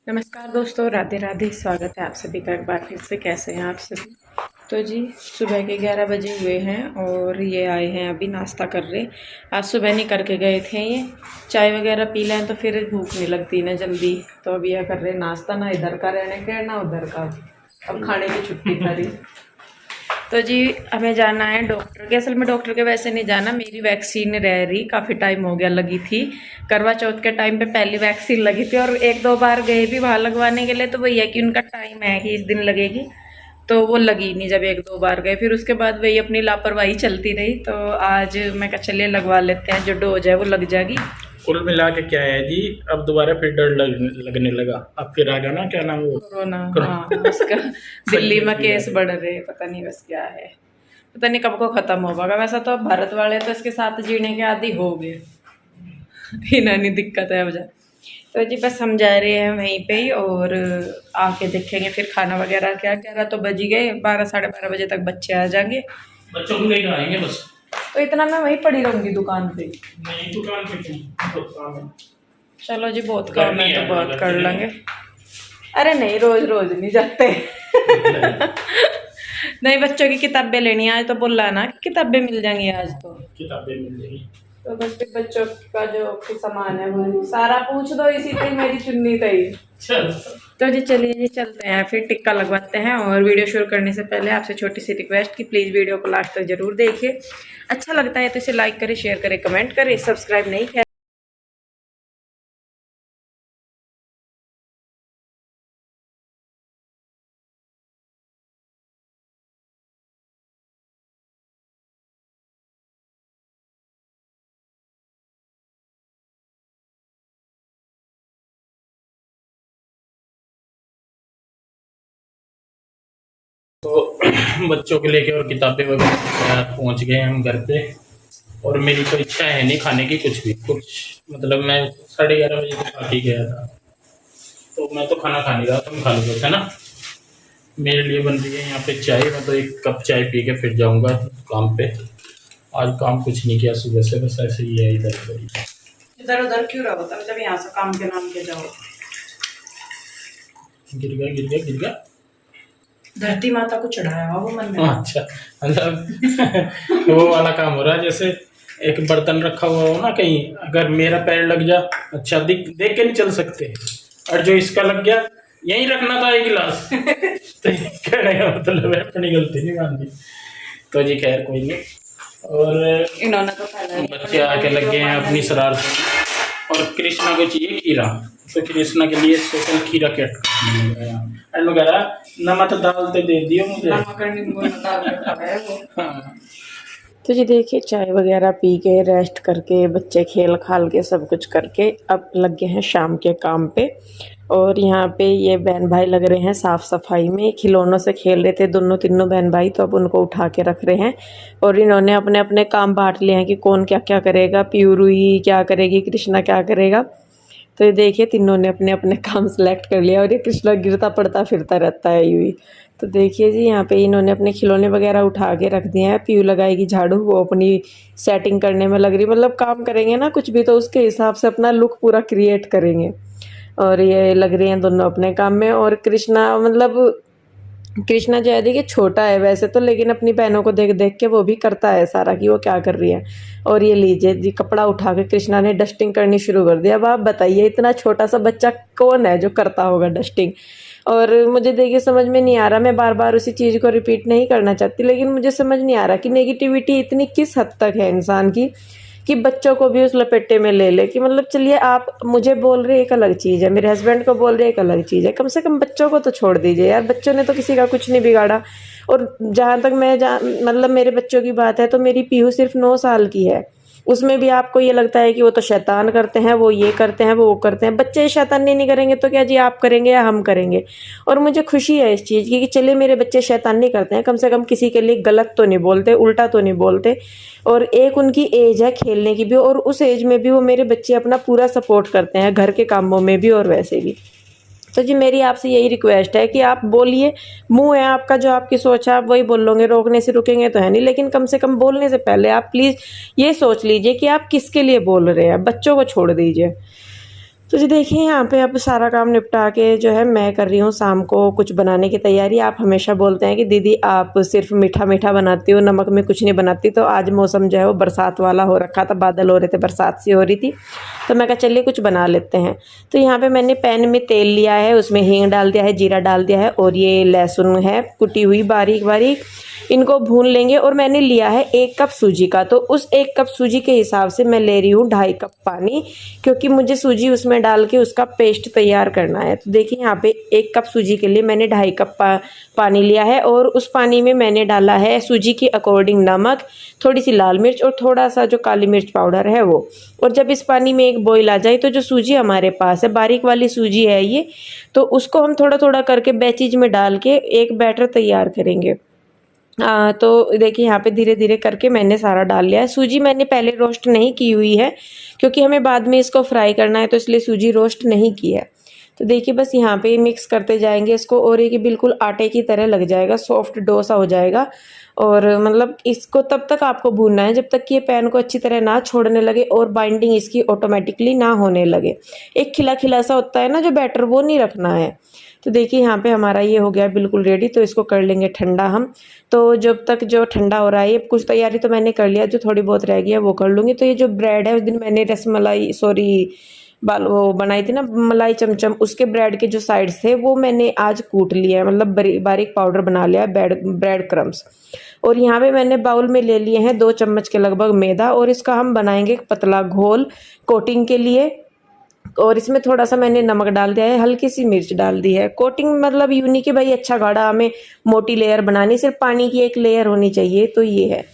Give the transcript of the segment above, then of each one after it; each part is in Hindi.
नमस्कार दोस्तों, राधे राधे। स्वागत है आप सभी का एक बार फिर से। कैसे हैं आप सभी? तो जी, सुबह के 11 बजे हुए हैं और ये आए हैं अभी नाश्ता कर रहे। आज सुबह नहीं करके गए थे, ये चाय वगैरह पी लें तो फिर भूख नहीं लगती ना जल्दी। तो अभी यह कर रहे नाश्ता, ना इधर का रहने का ना उधर का। अब खाने की छुट्टी करी। तो जी, हमें जाना है डॉक्टर के। असल में डॉक्टर के वैसे नहीं जाना, मेरी वैक्सीन रह रही, काफ़ी टाइम हो गया लगी थी। करवा चौथ के टाइम पे पहली वैक्सीन लगी थी और एक दो बार गए भी वहाँ लगवाने के लिए। तो वही है कि उनका टाइम है कि इस दिन लगेगी, तो वो लगी नहीं जब एक दो बार गए। फिर उसके बाद वही अपनी लापरवाही चलती रही। तो आज मैं कहा चलिए लगवा लेते हैं, जो डोज है वो लग जाएगी। कुल मिला के क्या है जी, अब दोबारा फिर डर लगने लगा। अब फिर आ गया ना, क्या नाम वो कोरोना, कोरोना। हाँ उसका दिल्ली में केस बढ़ रहे, पता नहीं बस क्या है, पता नहीं कब को खत्म होगा। वैसा तो भारत वाले तो इसके साथ जीने के आदी हो गए। इन्हें नहीं दिक्कत है अब जा। तो जी बस हम जा रहे हैं वहीं पे ही, और आके देखेंगे फिर खाना वगैरह क्या। 11 तो बज ही गए, 12 साढ़े 12 बजे तक बच्चे आ जाएंगे। बच्चों को लेकर आएंगे बस। तो इतना मैं वहीं पड़ी रहूंगी दुकान पे। नहीं, दुकान पे क्यों? बहुत काम है। चलो जी, बहुत काम है गर्मी तो है, बहुत कर गर्मी लेंगे। अरे नहीं, रोज रोज नहीं जाते। नहीं, बच्चों की किताबें लेनी है आज, तो बोला ना कि किताबें मिल जाएंगी आज तो। किताबें मिल जाएगी। तो बस फिर बच्चों का जो कुछ सामान है वो सारा पूछ दो, इसी पे मेरी चुन्नी तई। चल। तो जी चलिए जी, चलते हैं फिर टिक्का लगवाते हैं। और वीडियो शुरू करने से पहले आपसे छोटी सी रिक्वेस्ट कि प्लीज़ वीडियो को लास्ट तक जरूर देखिए। अच्छा लगता है तो इसे लाइक करें, शेयर करें, कमेंट करें। सब्सक्राइब नहीं किया तो बच्चों को लेके और किताबें वगैरह पहुंच गए हम घर पे। और मेरी तो इच्छा है नहीं खाने की कुछ भी, कुछ मतलब मैं 11:30 बजे तक खा के गया था। तो मैं तो खाना खा नहीं रहा, तुम खा लो बस, है ना। मेरे लिए बन रही है यहाँ पे चाय। मैं तो एक कप चाय पी के फिर जाऊंगा काम पे। आज काम कुछ नहीं किया सुबह से, बस ऐसे ही है इधर उधर ही। इधर उधर क्यों रहो तब, जब यहाँ से काम के नाम के जाओ। गिर गया गिर गया गिर गया। धरती माता को चढ़ाया हुआ वो मन में। अच्छा, मतलब वो वाला काम हो रहा है, जैसे एक बर्तन रखा हुआ हो ना कहीं, अगर मेरा पैर लग जा, अच्छा देख देख के नहीं चल सकते, और जो इसका लग गया यहीं रखना था एक गिलास। तो ये कहने का मतलब है अपनी गलती नहीं माननी। तो जी खैर कोई नहीं। और इन्होंने तो पहले बच्चे आके लग गए हैं अपनी शरारत। और कृष्णा को चाहिए खीरा, तो कृष्णा के लिए स्पेशल खीरा कट एंड वगैरह नमक दाल तो दे दियो मुझे। नमक और नींबू डाल के खा रहा है वो। हाँ। तो जी देखिए, चाय वगैरह पी के रेस्ट करके बच्चे खेल खाल के सब कुछ करके अब लग गए हैं शाम के काम पे। और यहाँ पे ये बहन भाई लग रहे हैं साफ़ सफाई में। खिलौनों से खेल रहे थे दोनों तीनों बहन भाई, तो अब उनको उठा के रख रहे हैं। और इन्होंने अपने अपने काम बांट लिए हैं कि कौन क्या क्या करेगा। पीयू रूही क्या करेगी, कृष्णा क्या करेगा। तो ये देखिए, तीनों ने अपने अपने काम सेलेक्ट कर लिया और ये कृष्णा गिरता पड़ता फिरता रहता है यूँ ही। तो देखिए जी, यहाँ पे इन्होंने अपने खिलौने वगैरह उठा के रख दिए हैं। पीयू लगाएगी झाड़ू, वो अपनी सेटिंग करने में लग रही। मतलब काम करेंगे ना कुछ भी तो उसके हिसाब से अपना लुक पूरा क्रिएट करेंगे। और ये लग रही हैं दोनों अपने काम में। और कृष्णा मतलब कृष्णा जो है देखिए छोटा है वैसे तो, लेकिन अपनी बहनों को देख देख के वो भी करता है सारा कि वो क्या कर रही है। और ये लीजिए जी, कपड़ा उठा के कृष्णा ने डस्टिंग करनी शुरू कर दिया। अब आप बताइए, इतना छोटा सा बच्चा कौन है जो करता होगा डस्टिंग। और मुझे देखिए समझ में नहीं आ रहा, मैं बार बार उसी चीज़ को रिपीट नहीं करना चाहती, लेकिन मुझे समझ नहीं आ रहा कि नेगेटिविटी इतनी किस हद तक है इंसान की कि बच्चों को भी उस लपेटे में ले ले। कि मतलब चलिए, आप मुझे बोल रहे एक अलग चीज़ है, मेरे हस्बैंड को बोल रहे एक अलग चीज़ है, कम से कम बच्चों को तो छोड़ दीजिए यार। बच्चों ने तो किसी का कुछ नहीं बिगाड़ा। और जहाँ तक मैं मतलब मेरे बच्चों की बात है तो मेरी पीहू सिर्फ 9 साल की है। उसमें भी आपको ये लगता है कि वो तो शैतान करते हैं, वो ये करते हैं, वो करते हैं। बच्चे शैतानी नहीं करेंगे तो क्या जी आप करेंगे या हम करेंगे। और मुझे खुशी है इस चीज़ की कि चलिए मेरे बच्चे शैतानी करते हैं, कम से कम किसी के लिए गलत तो नहीं बोलते, उल्टा तो नहीं बोलते। और एक उनकी एज है खेलने की भी, और उस एज में भी वो मेरे बच्चे अपना पूरा सपोर्ट करते हैं घर के कामों में भी और वैसे भी। तो जी मेरी आपसे यही रिक्वेस्ट है कि आप बोलिए, मुंह है आपका, जो आपकी सोच है आप वही बोलोगे, रोकने से रुकेंगे तो है नहीं, लेकिन कम से कम बोलने से पहले आप प्लीज़ ये सोच लीजिए कि आप किसके लिए बोल रहे हैं। बच्चों को छोड़ दीजिए। तो जी देखिए यहाँ पे अब सारा काम निपटा के जो है मैं कर रही हूँ शाम को कुछ बनाने की तैयारी। आप हमेशा बोलते हैं कि दीदी आप सिर्फ मीठा मीठा बनाती हो, नमक में कुछ नहीं बनाती। तो आज मौसम जो है वो बरसात वाला हो रखा था, बादल हो रहे थे, बरसात सी हो रही थी, तो मैं कहा चलिए कुछ बना लेते हैं। तो यहाँ पे मैंने पैन में तेल लिया है, उसमें हींग डाल दिया है, जीरा डाल दिया है और ये लहसुन है कुटी हुई बारीक बारीक, इनको भून लेंगे। और मैंने लिया है 1 कप सूजी का, तो उस 1 कप सूजी के हिसाब से मैं ले रही हूँ 2.5 कप पानी, क्योंकि मुझे सूजी उसमें डाल के उसका पेस्ट तैयार करना है। तो देखिए यहाँ पे 1 कप सूजी के लिए मैंने 2.5 कप पानी लिया है और उस पानी में मैंने डाला है सूजी के अकॉर्डिंग नमक, थोड़ी सी लाल मिर्च और थोड़ा सा जो काली मिर्च पाउडर है वो। और जब इस पानी में एक बॉईल आ जाए तो जो सूजी हमारे पास है, बारीक वाली सूजी है ये, तो उसको हम थोड़ा थोड़ा करके बैचीज में डाल के एक बैटर तैयार करेंगे। तो देखिए यहाँ पे धीरे धीरे करके मैंने सारा डाल लिया है। सूजी मैंने पहले रोस्ट नहीं की हुई है, क्योंकि हमें बाद में इसको फ्राई करना है, तो इसलिए सूजी रोस्ट नहीं की है। तो देखिए बस यहाँ पे मिक्स करते जाएंगे इसको, और ये कि बिल्कुल आटे की तरह लग जाएगा, सॉफ्ट डोसा हो जाएगा। और मतलब इसको तब तक आपको भूनना है जब तक कि ये पैन को अच्छी तरह ना छोड़ने लगे और बाइंडिंग इसकी ऑटोमेटिकली ना होने लगे। एक खिला खिला सा होता है ना जो बैटर, वो नहीं रखना है। तो देखिए यहाँ पे हमारा ये हो गया बिल्कुल रेडी, तो इसको कर लेंगे ठंडा हम। तो जब तक जो ठंडा हो रहा है, ये कुछ तैयारी तो मैंने कर लिया, जो थोड़ी बहुत रह गई है वो कर लूँगी। तो ये जो ब्रेड है, उस दिन मैंने वो बनाई थी ना मलाई चमचम, उसके ब्रेड के जो साइड्स थे वो मैंने आज कूट लिया है, मतलब बारीक पाउडर बना लिया है ब्रेड क्रम्स। और यहाँ पे मैंने बाउल में ले लिए हैं 2 चम्मच के लगभग मैदा, और इसका हम बनाएंगे पतला घोल कोटिंग के लिए। और इसमें थोड़ा सा मैंने नमक डाल दिया है, हल्की सी मिर्च डाल दी है। कोटिंग मतलब यूं नहीं कि भाई अच्छा गाढ़ा हमें मोटी लेयर बनानी, सिर्फ पानी की एक लेयर होनी चाहिए, तो ये है।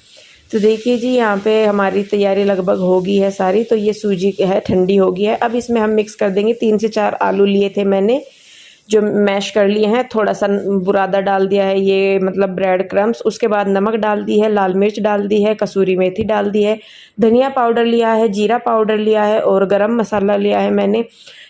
तो देखिए जी यहाँ पे हमारी तैयारी लगभग हो गई है सारी। तो ये सूजी है ठंडी हो गई है। अब इसमें हम मिक्स कर देंगे 3 से 4 आलू लिए थे मैंने, जो मैश कर लिए हैं, थोड़ा सा बुरादा डाल दिया है, ये मतलब ब्रेड क्रम्स। उसके बाद नमक डाल दी है, लाल मिर्च डाल दी है, कसूरी मेथी डाल दी है, धनिया पाउडर लिया है, जीरा पाउडर लिया है और गरम मसाला लिया है मैंने।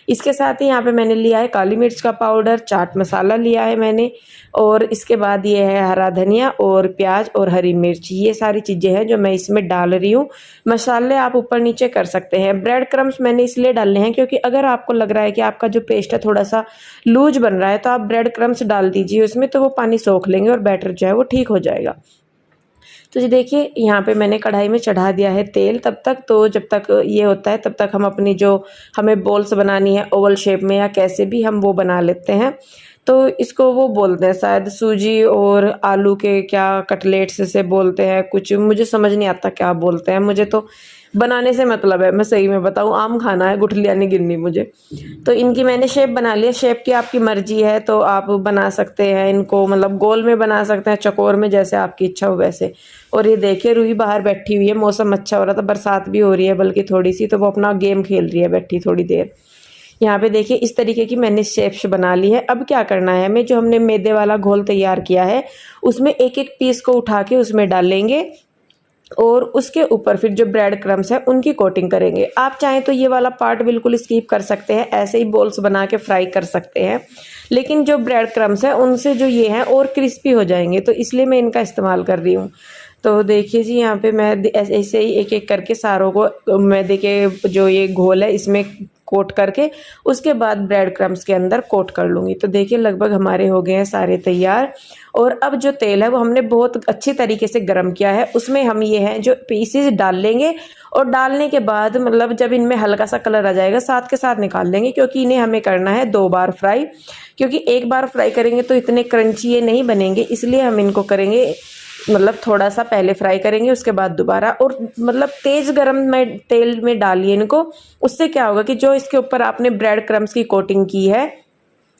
इसके साथ ही यहाँ पे मैंने लिया है काली मिर्च का पाउडर, चाट मसाला लिया है मैंने, और इसके बाद ये है हरा धनिया और प्याज और हरी मिर्च। ये सारी चीज़ें हैं जो मैं इसमें डाल रही हूँ। मसाले आप ऊपर नीचे कर सकते हैं। ब्रेड क्रम्स मैंने इसलिए डालने हैं क्योंकि अगर आपको लग रहा है कि आपका जो पेस्ट है थोड़ा सा लूज बन रहा है, तो आप ब्रेड क्रम्स डाल दीजिए उसमें, तो वो पानी सोख लेंगे और बैटर जो है वो ठीक हो जाएगा। तो जी देखिए यहाँ पे मैंने कढ़ाई में चढ़ा दिया है तेल तब तक। तो जब तक ये होता है तब तक हम अपनी जो हमें बॉल्स बनानी है ओवल शेप में या कैसे भी, हम वो बना लेते हैं। तो इसको वो बोलते हैं शायद सूजी और आलू के क्या कटलेट्स से बोलते हैं कुछ, मुझे समझ नहीं आता क्या बोलते हैं। मुझे तो बनाने से मतलब है, मैं सही में बताऊँ, आम खाना है, गुठलियाँ नहीं गिननी मुझे। तो इनकी मैंने शेप बना ली है। शेप की आपकी मर्जी है, तो आप बना सकते हैं इनको, मतलब गोल में बना सकते हैं, चौकोर में, जैसे आपकी इच्छा हो वैसे। और ये देखिए रूही बाहर बैठी हुई है, मौसम अच्छा हो रहा था, बरसात भी हो रही है बल्कि थोड़ी सी, तो वो अपना गेम खेल रही है बैठी थोड़ी देर। यहाँ पे देखिए इस तरीके की मैंने शेप्स बना ली है। अब क्या करना है हमें, जो हमने मैदे वाला घोल तैयार किया है उसमें एक एक पीस को उठा के उसमें डालेंगे और उसके ऊपर फिर जो ब्रेड क्रम्स है उनकी कोटिंग करेंगे। आप चाहें तो ये वाला पार्ट बिल्कुल स्किप कर सकते हैं, ऐसे ही बॉल्स बना के फ्राई कर सकते हैं, लेकिन जो ब्रेड क्रम्स है उनसे जो ये हैं और क्रिस्पी हो जाएंगे, तो इसलिए मैं इनका इस्तेमाल कर रही हूँ। तो देखिए जी यहाँ पे मैं ऐसे ही एक एक करके सारों को मैदे के जो ये घोल है इसमें कोट करके उसके बाद ब्रेड क्रम्स के अंदर कोट कर लूँगी। तो देखिए लगभग हमारे हो गए हैं सारे तैयार। और अब जो तेल है वो हमने बहुत अच्छी तरीके से गर्म किया है, उसमें हम ये हैं जो पीसेस डाल लेंगे। और डालने के बाद मतलब जब इनमें हल्का सा कलर आ जाएगा साथ के साथ निकाल लेंगे, क्योंकि इन्हें हमें करना है 2 बार फ्राई, क्योंकि एक बार फ्राई करेंगे तो इतने क्रंची ये नहीं बनेंगे, इसलिए हम इनको करेंगे मतलब थोड़ा सा पहले फ्राई करेंगे उसके बाद दोबारा। और मतलब तेज गरम में तेल में डालिए इनको, उससे क्या होगा कि जो इसके ऊपर आपने ब्रेड क्रम्स की कोटिंग की है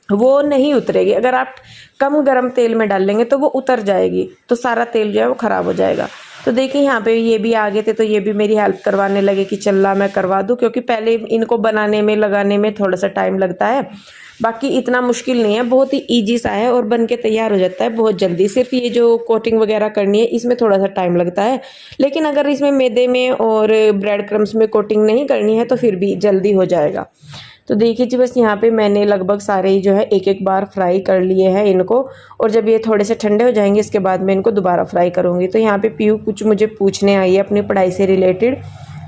वो नहीं उतरेगी। अगर आप कम गरम तेल में डाल लेंगे तो वो उतर जाएगी, तो सारा तेल जो है वो ख़राब हो जाएगा। तो देखिए यहाँ पे ये भी आ गए थे, तो ये भी मेरी हेल्प करवाने लगे कि चल मैं करवा दूँ, क्योंकि पहले इनको बनाने में लगाने में थोड़ा सा टाइम लगता है, बाकी इतना मुश्किल नहीं है, बहुत ही इजी सा है और बन के तैयार हो जाता है बहुत जल्दी। सिर्फ ये जो कोटिंग वगैरह करनी है इसमें थोड़ा सा टाइम लगता है, लेकिन अगर इसमें मैदे में और ब्रेड क्रम्स में कोटिंग नहीं करनी है तो फिर भी जल्दी हो जाएगा। तो देखिए जी बस यहाँ पे मैंने लगभग सारे ही जो है एक एक बार फ्राई कर लिए हैं इनको, और जब ये थोड़े से ठंडे हो जाएंगे इसके बाद मैं इनको दोबारा फ्राई करूँगी। तो यहाँ पे पीयू कुछ मुझे पूछने आई है अपनी पढ़ाई से रिलेटेड,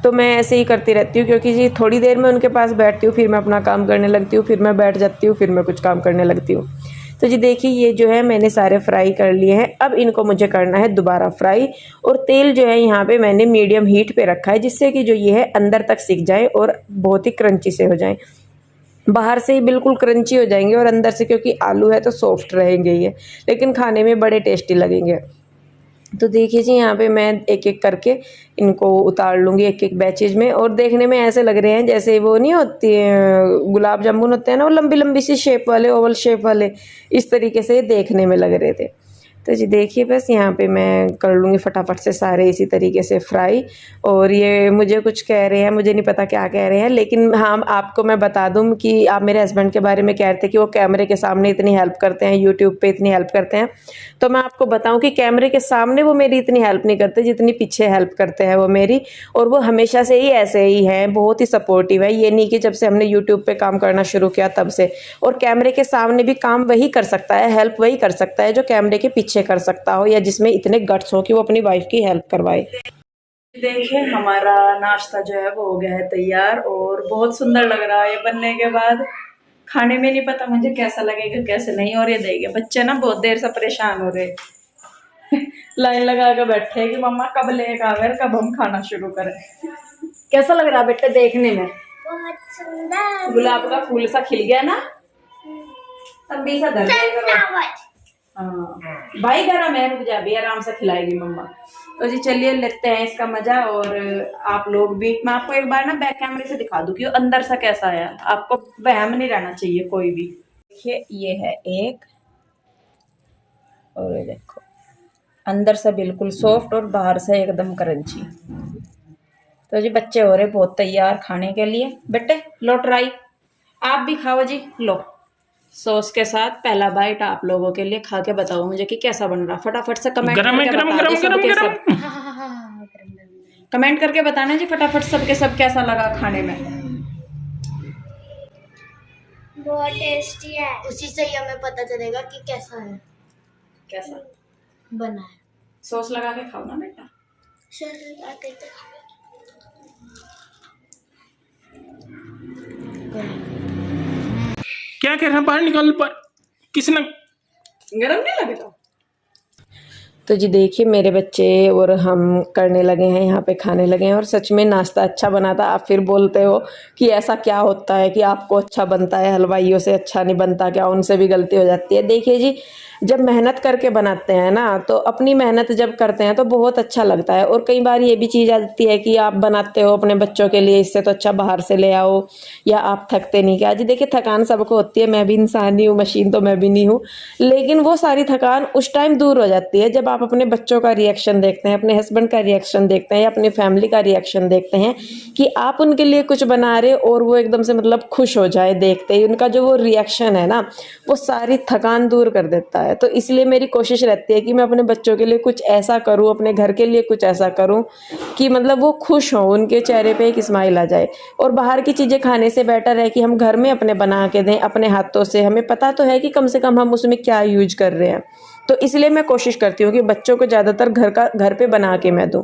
तो मैं ऐसे ही करती रहती हूँ, क्योंकि जी थोड़ी देर में उनके पास बैठती हूँ, फिर मैं अपना काम करने लगती हूँ, फिर मैं बैठ जाती हूँ, फिर मैं कुछ काम करने लगती हूँ। तो जी देखिए ये जो है मैंने सारे फ्राई कर लिए हैं। अब इनको मुझे करना है दोबारा फ्राई, और तेल जो है यहाँ पे मैंने मीडियम हीट पे रखा है, जिससे कि जो ये है अंदर तक सिक जाए और बहुत ही क्रंची से हो जाए। बाहर से ही बिल्कुल क्रंची हो जाएंगे और अंदर से, क्योंकि आलू है तो सॉफ्ट रहेंगे ये, लेकिन खाने में बड़े टेस्टी लगेंगे। तो देखिए जी यहाँ पे मैं एक एक करके इनको उतार लूँगी एक एक बैचेज में, और देखने में ऐसे लग रहे हैं जैसे वो नहीं होती गुलाब जामुन होते हैं ना, वो लंबी लंबी सी शेप वाले, ओवल शेप वाले, इस तरीके से ये देखने में लग रहे थे। तो जी देखिए बस यहाँ पे मैं कर लूँगी फटाफट से सारे इसी तरीके से फ्राई। और ये मुझे कुछ कह रहे हैं, मुझे नहीं पता क्या कह रहे हैं, लेकिन हाँ आपको मैं बता दूँ कि आप मेरे हस्बैंड के बारे में कह रहे थे कि वो कैमरे के सामने इतनी हेल्प करते हैं, यूट्यूब पे इतनी हेल्प करते हैं। तो मैं आपको बताऊं कि कैमरे के सामने वो मेरी इतनी हेल्प नहीं करते जितनी पीछे हेल्प करते हैं वो मेरी, और वो हमेशा से ही ऐसे ही हैं, बहुत ही सपोर्टिव है। ये नहीं कि जब से हमने यूट्यूब पे काम करना शुरू किया तब से। और कैमरे के सामने भी काम वही कर सकता है, हेल्प वही कर सकता है जो कैमरे के पीछे कर सकता हो, या जिसमें इतने गट्स हो कि वो अपनी वाइफ की हेल्प करवाए। देखिए हमारा नाश्ता जो है वो हो गया है तैयार, और बहुत सुंदर लग रहा है ये बनने के बाद। खाने में नहीं पता मुझे कैसा लगेगा कैसे नहीं। और ये देखिए बच्चे ना बहुत देर से परेशान हो रहे, लाइन लगा के बैठे हैं कि मम्मा कब लेकर आवे, कब हम खाना शुरू करें। कैसा लग रहा है बेटे देखने में? बहुत सुंदर। गुलाब का फूल सा खिल गया ना, तभी सा धर दिया करो। हाँ भाई गरम है, रुक जा भी, आराम से खिलाएगी मम्मा। तो जी चलिए लेते हैं इसका मजा, और आप लोग भी। मैं आपको एक बार ना बैक कैमरे से दिखा दूं कि अंदर सा कैसा है, आपको वहम नहीं रहना चाहिए कोई भी। देखिए ये है एक, और ये देखो अंदर से बिल्कुल सॉफ्ट और बाहर से एकदम क्रंची। तो जी बच्चे हो रहे बहुत तैयार खाने के लिए। बेटे लो ट्राई, आप भी खाओ जी, लो सॉस के साथ पहला बाइट आप लोगों के लिए, खा के बताओ मुझे कि कैसा बन रहा। फटाफट से कमेंट गरम है, करके गरम बता दो गरम गरम सबके गरम। सब। कमेंट करके बताना जी फटाफट सबके सब कैसा लगा खाने में। बहुत टेस्टी है, उसी से ही हमें पता चलेगा कि कैसा है, कैसा बना है। सॉस लगा के खाओ ना बेटा। चल आते तो क्या कह रहा है, बाहर निकाल पर, किसने? गरम नहीं लगेगा। तो जी देखिए मेरे बच्चे और हम करने लगे हैं यहाँ पे, खाने लगे हैं, और सच में नाश्ता अच्छा बना था। आप फिर बोलते हो कि ऐसा क्या होता है कि आपको अच्छा बनता है, हलवाइयों से अच्छा नहीं बनता क्या? उनसे भी गलती हो जाती है। देखिए जी जब मेहनत करके बनाते हैं ना, तो अपनी मेहनत जब करते हैं तो बहुत अच्छा लगता है। और कई बार ये भी चीज़ आती है कि आप बनाते हो अपने बच्चों के लिए, इससे तो अच्छा बाहर से ले आओ, या आप थकते नहीं क्या? जी देखिए थकान सबको होती है, मैं भी इंसान ही हूँ, मशीन तो मैं भी नहीं हूँ, लेकिन वो सारी थकान उस टाइम दूर हो जाती है जब आप अपने बच्चों का रिएक्शन देखते हैं, अपने हस्बैंड का रिएक्शन देखते हैं, या अपनी फैमिली का रिएक्शन देखते हैं कि आप उनके लिए कुछ बना रहे और वो एकदम से मतलब खुश हो जाए देखते ही। उनका जो वो रिएक्शन है ना, वो सारी थकान दूर कर देता है। तो इसलिए मेरी कोशिश रहती है कि मैं अपने बच्चों के लिए कुछ ऐसा करूं, अपने घर के लिए कुछ ऐसा करूं कि मतलब वो खुश हों, उनके चेहरे पे एक स्माइल आ जाए। और बाहर की चीज़ें खाने से बेटर है कि हम घर में अपने बना के दें अपने हाथों से, हमें पता तो है कि कम से कम हम उसमें क्या यूज कर रहे हैं। तो इसलिए मैं कोशिश करती हूँ कि बच्चों को ज़्यादातर घर पे बना के मैं दूँ।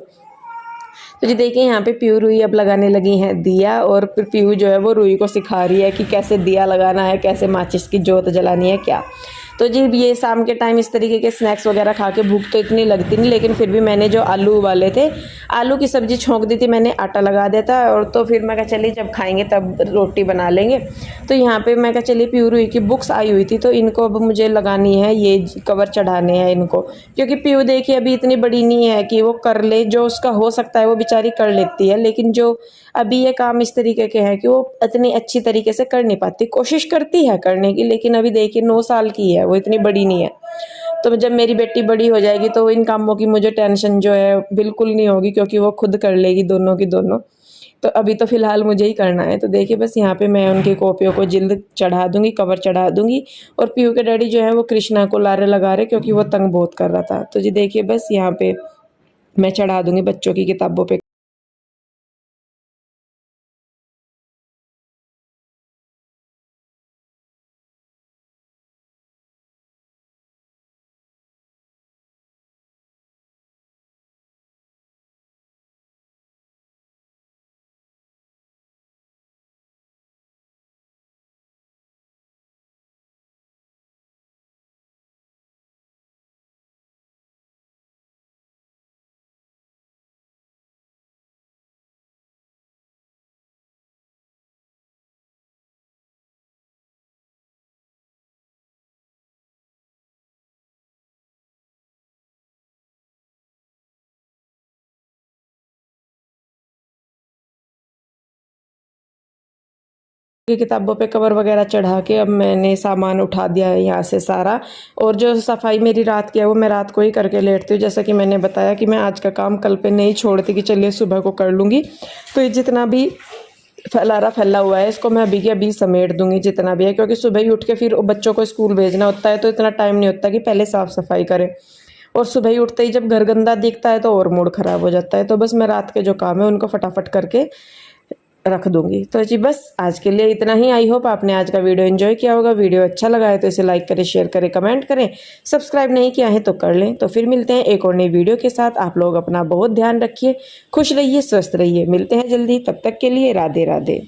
तो जी देखिए यहाँ पे पीहू रुई अब लगाने लगी हैं दिया, और फिर पीहू जो है वो रुई को सिखा रही है कि कैसे दिया लगाना है, कैसे माचिस की जोत जलानी है क्या। तो जी ये शाम के टाइम इस तरीके के स्नैक्स वगैरह खा के भूख तो इतनी लगती नहीं, लेकिन फिर भी मैंने जो आलू उबाले थे, आलू की सब्ज़ी छोंक दी थी मैंने, आटा लगा दिया था, और तो फिर मैं कहा चलिए जब खाएंगे तब रोटी बना लेंगे। तो यहाँ पे मैं कहा चलिए पीहू रुई की बुक्स आई हुई थी, तो इनको अब मुझे लगानी है, ये कवर चढ़ाने हैं इनको, क्योंकि पीहू देखिए अभी इतनी बड़ी नहीं है कि वो कर ले, जो उसका हो सकता है वो बेचारी कर लेती है, लेकिन जो अभी ये काम इस तरीके के हैं कि वो इतनी अच्छी तरीके से कर नहीं पाती। कोशिश करती है करने की, लेकिन अभी देखिए 9 साल की है, वो इतनी बड़ी नहीं है। तो जब मेरी बेटी बड़ी हो जाएगी तो इन कामों की मुझे टेंशन जो है बिल्कुल नहीं होगी, क्योंकि वो खुद कर लेगी दोनों की दोनों। तो अभी तो फिलहाल मुझे ही करना है। तो देखिए बस यहाँ पे मैं उनकी कॉपियों को जिल्द चढ़ा दूंगी, कवर चढ़ा दूंगी, और पीयू के डैडी जो है वो कृष्णा को लारे लगा रहे, क्योंकि वो तंग बहुत कर रहा था। तो जी देखिए बस यहाँ पे मैं चढ़ा दूंगी बच्चों की किताबों पे। की किताबों पे कवर वगैरह चढ़ा के अब मैंने सामान उठा दिया है यहाँ से सारा। और जो सफाई मेरी रात की है वो मैं रात को ही करके लेटती हूँ। जैसा कि मैंने बताया कि मैं आज का काम कल पे नहीं छोड़ती कि चलिए सुबह को कर लूँगी। तो ये जितना भी फैला हुआ है इसको मैं अभी के अभी समेट दूंगी जितना भी है, क्योंकि सुबह ही उठ के फिर बच्चों को स्कूल भेजना होता है तो इतना टाइम नहीं होता कि पहले साफ़ सफाई करें। और सुबह ही उठते ही जब घर गंदा दिखता है तो और मूड ख़राब हो जाता है। तो बस मैं रात के जो काम है उनको फटाफट करके रख दूंगी। तो जी बस आज के लिए इतना ही। आई होप आपने आज का वीडियो एंजॉय किया होगा। वीडियो अच्छा लगा है तो इसे लाइक करें, शेयर करें, कमेंट करें। सब्सक्राइब नहीं किया है तो कर लें। तो फिर मिलते हैं एक और नई वीडियो के साथ। आप लोग अपना बहुत ध्यान रखिए, खुश रहिए, स्वस्थ रहिए। मिलते हैं जल्दी, तब तक के लिए राधे राधे।